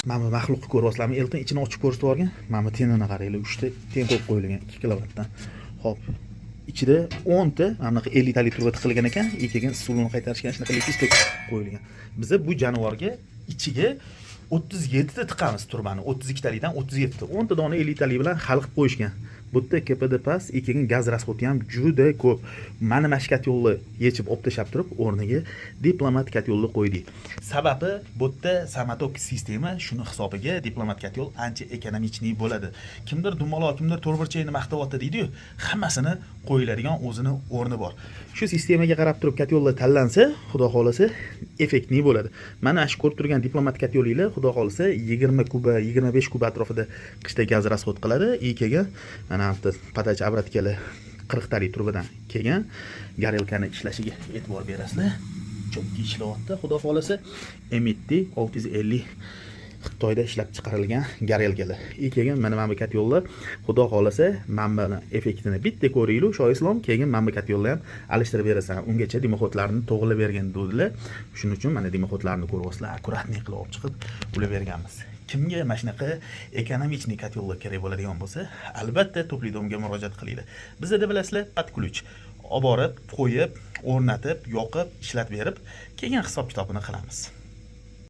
mana bu maxluqni ko'ryapsizlarmi? Elton ichini ochib ko'rsatib yuborgan. Mana bu tenini qaranglar, 3 ta ten qo'yib qo'yilgan 2 kilovatdan. Xo'p. Ichida 10 ta mana bunaqa 50 talik truba tiqilgan ekan, keyin suvini qaytarishgan shunaqa lipistok qo'yilgan. Biz bu jonivorga ichiga 37 ta tiqamiz turbani. 32 talikdan 37 ta. 10 ta dona 50 talik bilan hal qilib qo'yishgan. Bu yerda KPD past, keyin gaz rasxodi ham juda ko'p. Mana mashkat yo'lni yechib olib tashab turib, o'rniga diplomat yo'lni qo'ydik. Sababi bu yerda samatok sistema shuni hisobiga diplomat yo'l ancha ekonomichniy bo'ladi. Kimdir dumaloq, kimdir to'rtburchakni maqtayapti deydi-yu, hammasini qo'yiladigan o'zini o'rni bor. Shu sistemaga qarab turib yo'llar tanlansa, xudo xolasa effektli bo'ladi. Mana shu ko'rib turgan diplomat yo'linglar xudo xolasa 20 kuba, 25 kuba atrofida qishda gaz rasxod qiladi. Keyin mana bu podacha obratkalar 40 talik turbadan kelgan garelkani ishlashiga e'tibor berasizlar. Cho'pki ishlayapti. Xudo xolasa MT 650 Xitoyda ishlab chiqarilgan garelkalar. Keyin mana mamlakat yo'llar xudo xolasa mana effektini bitta ko'ringlar, Shoislom, keyin mamlakat yo'llar ham alishtirib berasan. Ungacha dimoxodlarni to'g'rilab bergan dedilar. Shuning uchun mana dimoxodlarni ko'ryapsizlar, akkuratni qilib olib chiqib ulab berganmiz. Kimga mana shunaqa ekonomichniy yo'llar kerak bo'ladigan bo'lsa, albatta To'plidomga murojaat qilinglar. Bizda bilasizlar, podключ olib borib, qo'yib, o'rnatib, yoqib, ishlatib berib, keyin hisob kitobini qilamiz.